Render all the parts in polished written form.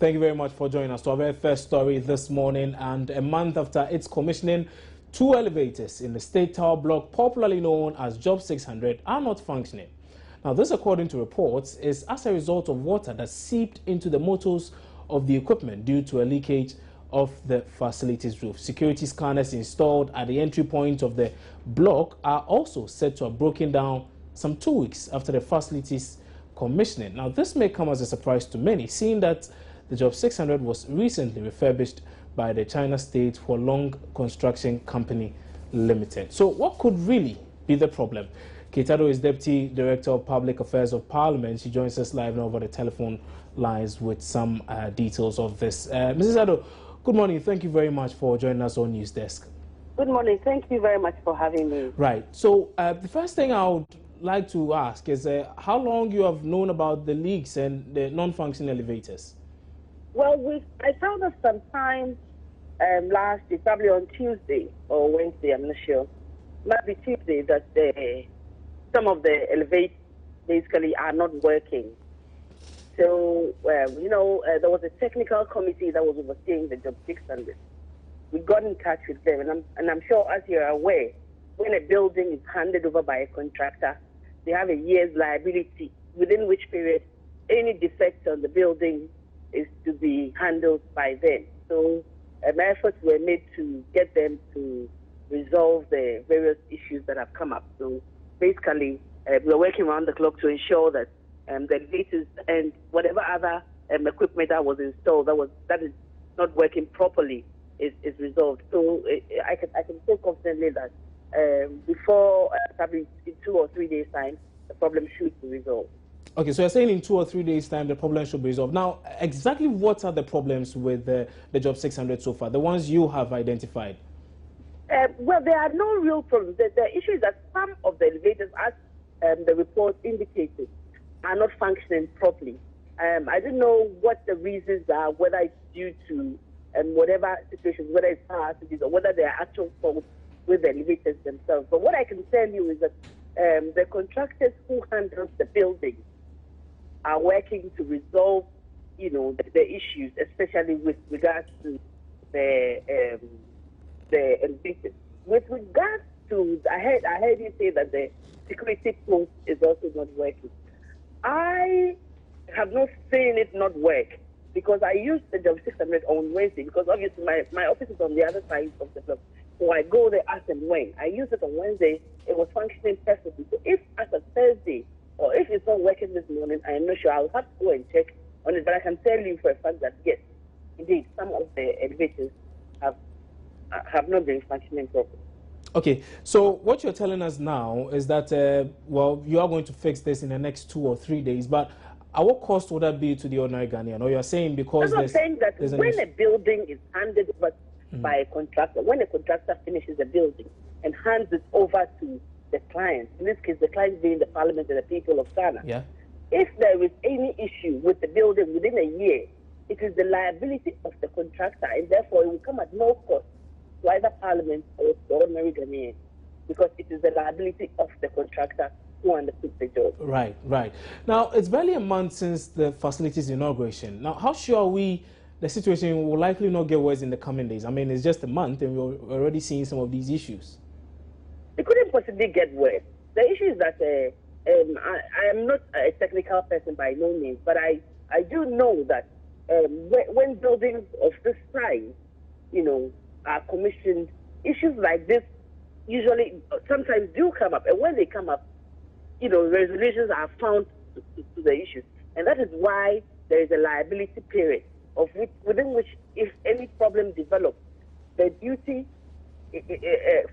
Thank you very much for joining us to our very first story this morning. And a month after its commissioning, 2 elevators in the State Tower block, popularly known as Job 600, are not functioning. Now, this, according to reports, is as a result of water that seeped into the motors of the equipment due to a leakage of the facility's roof. Security scanners installed at the entry point of the block are also said to have broken down some 2 weeks after the facility's commissioning. Now, this may come as a surprise to many, seeing that the Job 600 was recently refurbished by the China State for Long Construction Company Limited. So what could really be the problem? Kate Addo is Deputy Director of Public Affairs of Parliament. She joins us live now over the telephone lines with some details of this. Mrs. Addo, good morning. Thank you very much for joining us on News Desk. Good morning. Thank you very much for having me. Right. So the first thing I would like to ask is how long you have known about the leaks and the non-functioning elevators? Well, I found out sometime last year, probably on Tuesday or Wednesday, I'm not sure. Might be Tuesday, that some of the elevators basically are not working. So, there was a technical committee that was overseeing the Job 600. We got in touch with them, and I'm sure, as you're aware, when a building is handed over by a contractor, they have a year's liability, within which period any defects on the building is to be handled by them. So efforts were made to get them to resolve the various issues that have come up. So basically, we're working around the clock to ensure that the latest and whatever other equipment that was installed that is not working properly is resolved. So I can say confidently that before probably in 2 or 3 days' time, the problem should be resolved. Okay, so you're saying in 2 or 3 days' time the problem should be resolved. Now, exactly what are the problems with the Job 600 so far, the ones you have identified? Well, there are no real problems. The issue is that some of the elevators, as the report indicated, are not functioning properly. I don't know what the reasons are, whether it's due to whatever situation, whether it's power outages or whether there are actual faults with the elevators themselves. But what I can tell you is that the contractors who handle the building are working to resolve, the issues, especially with regards to the elevators. With regards to, I heard you say that the security post is also not working. I have not seen it not work because I used the Job 600 on Wednesday because obviously my office is on the other side of the block. So I go there as and when. I used it on Wednesday. It was functioning perfectly. So if as of Thursday or if it's not working this morning, I'm not sure. I'll have to go and check on it. But I can tell you for a fact that, yes, indeed, some of the elevators have not been functioning properly. Okay, so what you're telling us now is that, you are going to fix this in the next 2 or 3 days, but at what cost would that be to the ordinary Ghanaian? Or you're saying because I'm saying that when a building is handed over by a contractor, when a contractor finishes a building and hands it over to the client, in this case, the client being the Parliament and the people of Ghana, if there is any issue with the building within a year, it is the liability of the contractor, and therefore it will come at no cost to either Parliament or the ordinary Ghanaian, because it is the liability of the contractor who undertook the job. Right, right. Now, it's barely a month since the facility's inauguration. Now, how sure are we the situation will likely not get worse in the coming days? I mean, it's just a month and we're already seeing some of these issues. It couldn't possibly get worse. The issue is that I am not a technical person by no means, but I do know that when buildings of this size, are commissioned, issues like this usually sometimes do come up. And when they come up, resolutions are found to the issues. And that is why there is a liability period within which, if any problem develops, the duty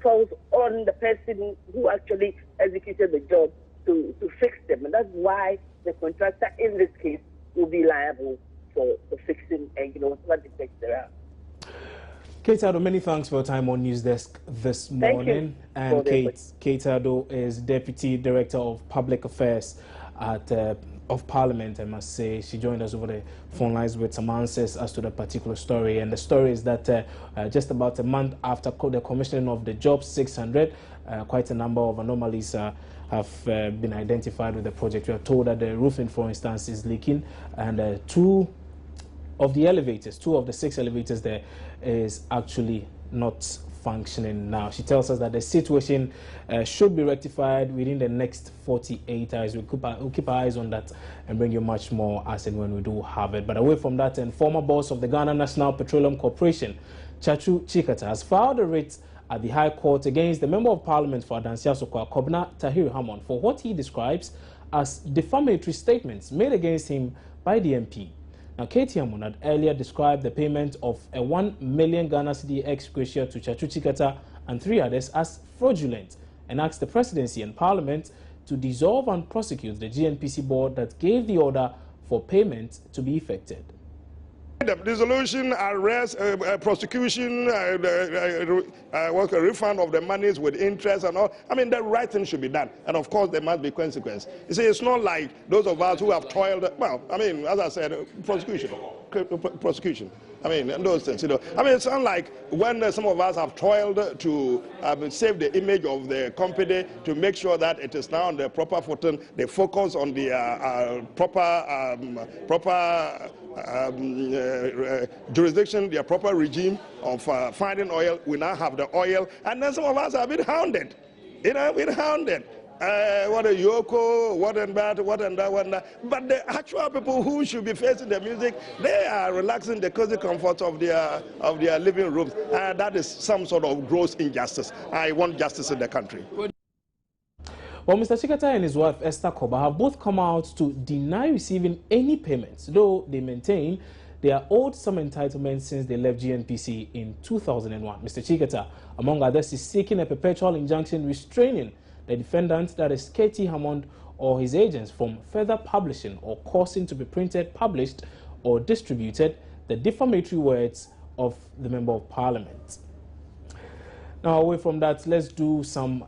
falls on the person who actually executed the job to fix them. And that's why the contractor, in this case, will be liable for fixing what defects there are. Kate Addo, many thanks for your time on News Desk this morning. And Kate Addo is Deputy Director of Public Affairs of Parliament, I must say. She joined us over the phone lines with some answers as to the particular story. And the story is that just about a month after the commissioning of the Job 600, quite a number of anomalies have been identified with the project. We are told that the roofing, for instance, is leaking, and two of the elevators, 2 of the 6 elevators there, is actually not functioning now. She tells us that the situation should be rectified within the next 48 hours. We'll keep our eyes on that and bring you much more as and when we do have it. But away from that, and former boss of the Ghana National Petroleum Corporation, Chachu Chikata, has filed a writ at the High Court against the Member of Parliament for Adansia Sokwa, Kobna Tahir Hammond, for what he describes as defamatory statements made against him by the MP. Now, Katie Hammond had earlier described the payment of a 1 million Ghana cedi ex gratia to Chachu Chikata and 3 others as fraudulent, and asked the presidency and parliament to dissolve and prosecute the GNPC board that gave the order for payment to be effected. The dissolution, arrest, prosecution, refund of the monies with interest and all. I mean, the right thing should be done. And of course, there must be consequence. You see, it's not like those of us who have toiled, well, I mean, as I said, prosecution. I mean, and those things, you know. I mean, it's unlike when some of us have toiled to save the image of the company, to make sure that it is now on the proper footing, they focus on the proper jurisdiction, the proper regime of finding oil. We now have the oil, and then some of us have been hounded. You know, been hounded. What a Yoko, what and that, what and that, what and that. But the actual people who should be facing the music, they are relaxing the cozy comfort of their living rooms. That is some sort of gross injustice. I want justice in the country. Well, Mr. Chikata and his wife Esther Koba have both come out to deny receiving any payments, though they maintain they are owed some entitlements since they left GNPC in 2001. Mr. Chikata, among others, is seeking a perpetual injunction restraining the defendant, that is Katie Hammond, or his agents from further publishing or causing to be printed, published, or distributed the defamatory words of the Member of Parliament. Now, away from that, let's do some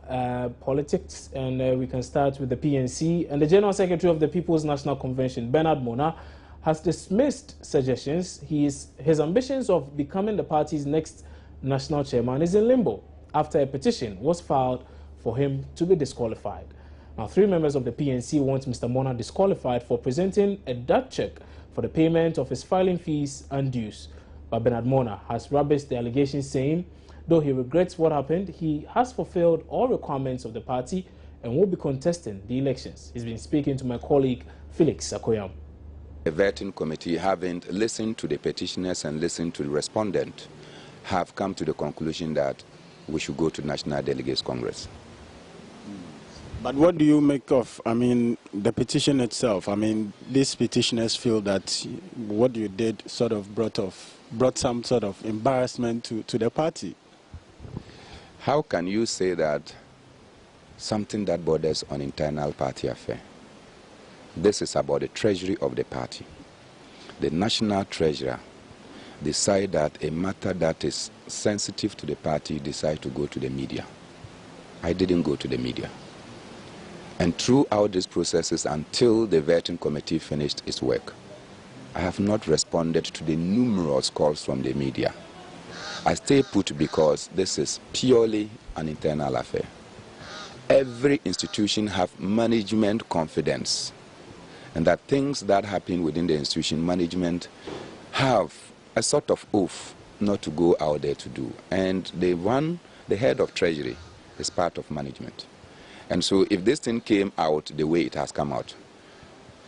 politics, and we can start with the PNC. And the General Secretary of the People's National Convention, Bernard Mona, has dismissed suggestions his ambitions of becoming the party's next national chairman is in limbo after a petition was filed for him to be disqualified. Now, 3 members of the PNC want Mr. Mona disqualified for presenting a debt check for the payment of his filing fees and dues. But Bernard Mona has rubbished the allegations, saying, though he regrets what happened, he has fulfilled all requirements of the party and will be contesting the elections. He's been speaking to my colleague, Felix Akoyam. The vetting committee, having listened to the petitioners and listened to the respondent, have come to the conclusion that we should go to National Delegates Congress. But what do you make of, I mean, the petition itself? I mean, these petitioners feel that what you did sort of brought some sort of embarrassment to the party. How can you say that something that borders on internal party affair? This is about the treasury of the party. The national treasurer decide that a matter that is sensitive to the party decide to go to the media. I didn't go to the media. And throughout these processes, until the vetting committee finished its work, I have not responded to the numerous calls from the media. I stay put because this is purely an internal affair. Every institution have management confidence, and that things that happen within the institution, management have a sort of oath not to go out there to do. And the head of treasury is part of management. And so if this thing came out the way it has come out,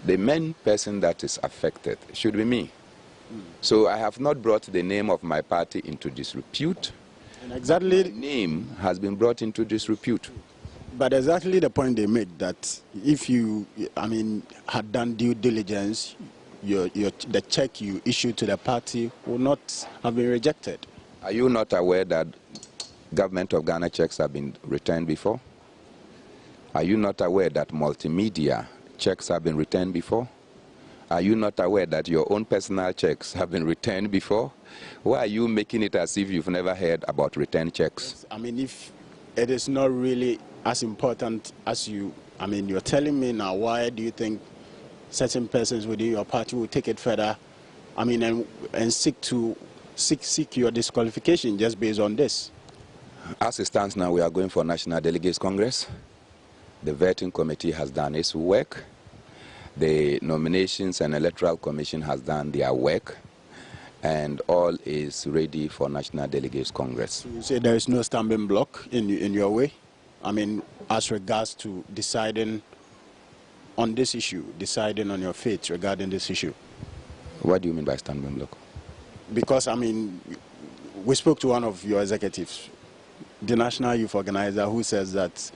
the main person that is affected should be me. So I have not brought the name of my party into disrepute. And exactly the name has been brought into disrepute. But exactly the point they made, that if you, I mean, had done due diligence, the check you issued to the party would not have been rejected. Are you not aware that Government of Ghana checks have been returned before? Are you not aware that multimedia checks have been returned before? Are you not aware that your own personal checks have been returned before? Why are you making it as if you've never heard about returned checks? I mean, if it is not really as important as you're telling me now, why do you think certain persons within your party will take it further, I mean, and seek your disqualification just based on this? As it stands now, we are going for National Delegates Congress. The vetting committee has done its work. The Nominations and Electoral Commission has done their work. and all is ready for National Delegates Congress. You say there is no stumbling block in your way? I mean, as regards to deciding on this issue, deciding on your fate regarding this issue? What do you mean by stumbling block? Because, I mean, we spoke to one of your executives, the National Youth Organizer, who says that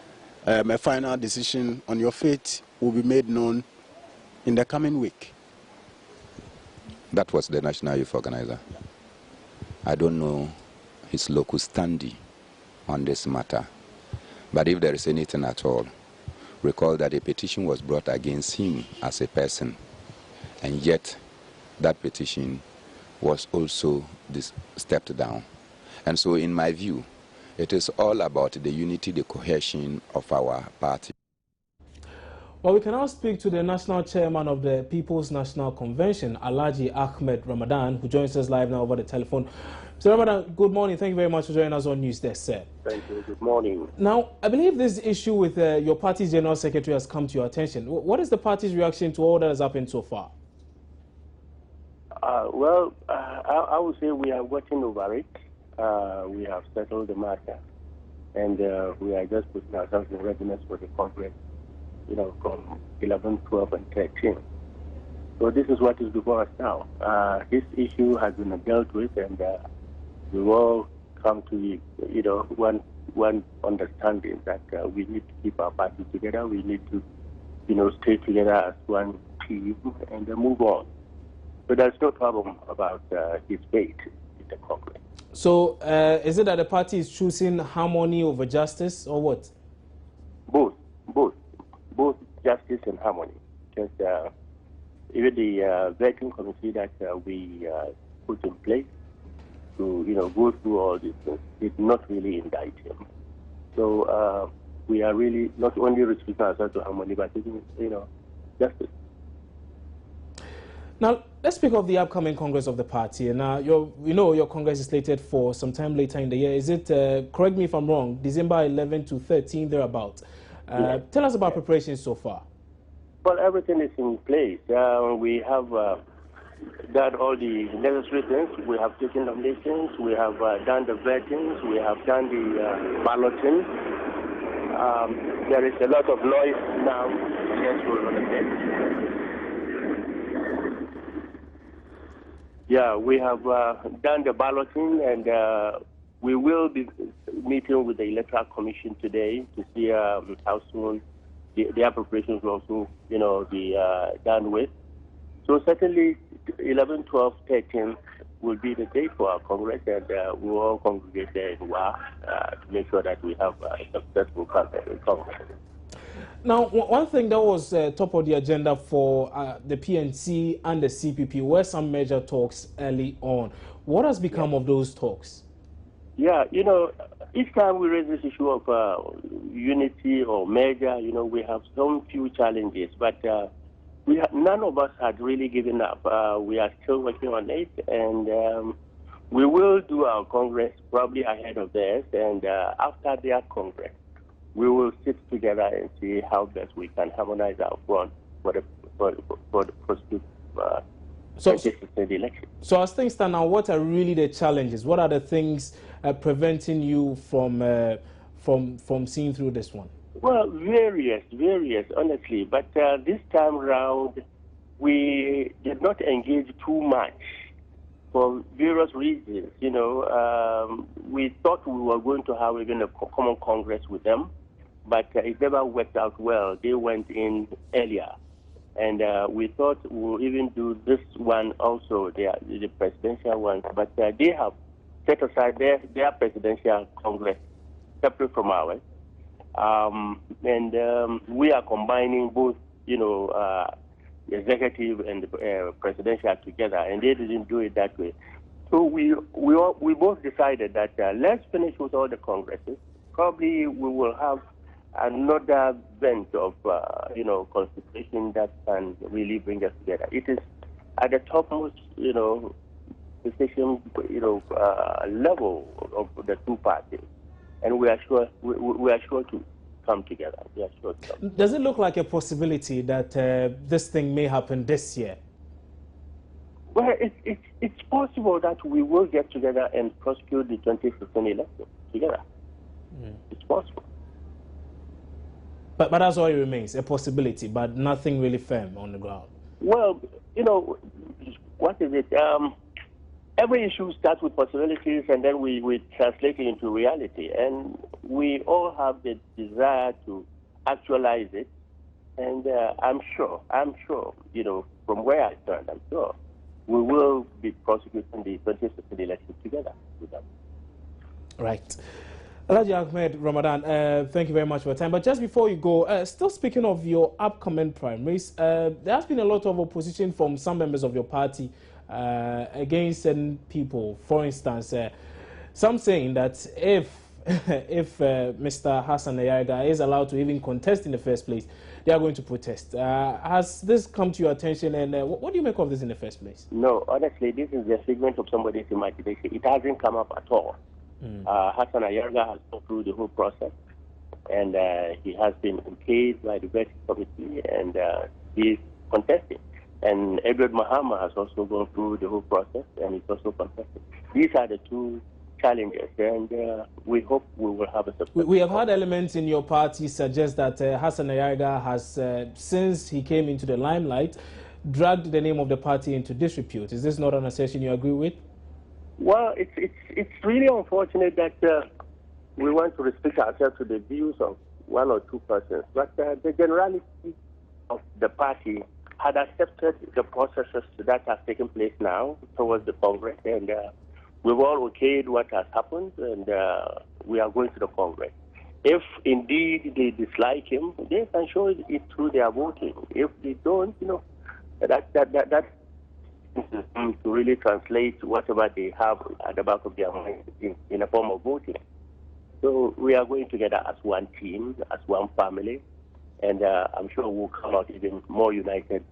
a final decision on your fate will be made known in the coming week. That was the National Youth Organizer. I don't know his locus standi on this matter. But if there is anything at all, recall that a petition was brought against him as a person, and yet that petition was also stepped down. And so in my view, it is all about the unity, the cohesion of our party. Well, we can now speak to the national chairman of the People's National Convention, Alhaji Ahmed Ramadan, who joins us live now over the telephone. Mr. Ramadan, good morning. Thank you very much for joining us on News Desk, sir. Thank you. Good morning. Now, I believe this issue with your party's general secretary has come to your attention. What is the party's reaction to all that has happened so far? I would say we are working over it. We have settled the matter, and we are just putting ourselves in readiness for the Congress, from 11, 12, and 13. So this is what is before us now. This issue has been dealt with, and we will come to, one understanding that we need to keep our party together. We need to, stay together as one team and then move on. So there's no problem about his fate in the Congress. So is it that the party is choosing harmony over justice, or what? Both justice and harmony. Because even the vetting committee that we put in place to go through all these things did not really indict him. So we are really not only restricting ourselves to harmony, but justice. Now, let's speak of the upcoming Congress of the party. And your Congress is slated for some time later in the year. Is it, correct me if I'm wrong, December 11 to 13, thereabout? Yes. Tell us about preparations so far. Well, everything is in place. We have done all the necessary things. We have taken nominations. We have done the vettings. We have done the balloting. There is a lot of noise now. Yes, we're on the Yeah, we have done the balloting, and we will be meeting with the Electoral Commission today to see how soon their preparations will also, be done with. So certainly 11, 12, 13 will be the day for our Congress, and we will all congregate there in WA to make sure that we have a successful Congress. Now, one thing that was top of the agenda for the PNC and the CPP were some major talks early on. What has become of those talks? Yeah, each time we raise this issue of unity or merger, we have some few challenges, but none of us had really given up. We are still working on it, and we will do our Congress probably ahead of theirs, and after their Congress, we will sit together and see how best we can harmonize our front for the prospective election. So as things stand now, what are really the challenges? What are the things preventing you from seeing through this one? Well, various, honestly. But this time around, we did not engage too much for various reasons. We thought we were going to have even a common Congress with them, but it never worked out well. They went in earlier. And we thought we'll even do this one also, the presidential one. But they have set aside their presidential Congress separate from ours. And we are combining both, executive and presidential together, and they didn't do it that way. So we both decided that let's finish with all the Congresses. Probably we will have another bench of, constitution that can really bring us together. It is at the topmost, position, level of the two parties, and we are sure to come together. We are sure to come. Does it look like a possibility that this thing may happen this year? Well, it's possible that we will get together and prosecute the 2015 election together. It's possible. But that's all it remains, a possibility, but nothing really firm on the ground. Well, you know, what is it? Every issue starts with possibilities, and then we translate it into reality. And we all have the desire to actualize it. And I'm sure, you know, from where I stand, I'm sure we will be prosecuting the 2016 election together with them. Right. Alhaji Ahmed Ramadan, thank you very much for your time. But just before you go, still speaking of your upcoming primaries, there has been a lot of opposition from some members of your party against certain people. For instance, some saying that if Mr. Hassan Ayarga is allowed to even contest in the first place, they are going to protest. Has this come to your attention, and what do you make of this in the first place? No, honestly, this is a segment of somebody's imagination. It hasn't come up at all. Hassan Ayarga has gone through the whole process, and he has been engaged by the vetting committee, and he is contesting. And Edward Mahama has also gone through the whole process, and he's also contesting. These are the two challenges, and we hope we will have a success. We have had elements in your party suggest that Hassan Ayarga has, since he came into the limelight, dragged the name of the party into disrepute. Is this not an assertion you agree with? Well, it's really unfortunate that we want to restrict ourselves to the views of one or two persons, but the generality of the party had accepted the processes that have taken place now towards the Congress, and we've all okayed what has happened, and we are going to the Congress. If indeed they dislike him, they can show it through their voting. If they don't, you know, that's to really translate whatever they have at the back of their mind in a form of voting. So we are going together as one team, as one family, and I'm sure we'll come out even more united.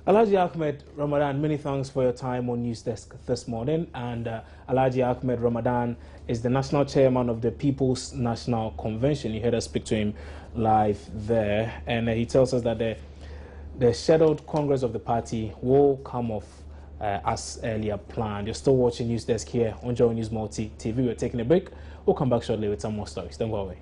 Alhaji Ahmed Ramadan, many thanks for your time on News Desk this morning. And Alhaji Ahmed Ramadan is the national chairman of the People's National Convention. You heard us speak to him live there, and he tells us that the scheduled Congress of the party will come off as earlier planned. You're still watching News Desk here on Joy News Multi TV. We're taking a break. We'll come back shortly with some more stories. Don't go away.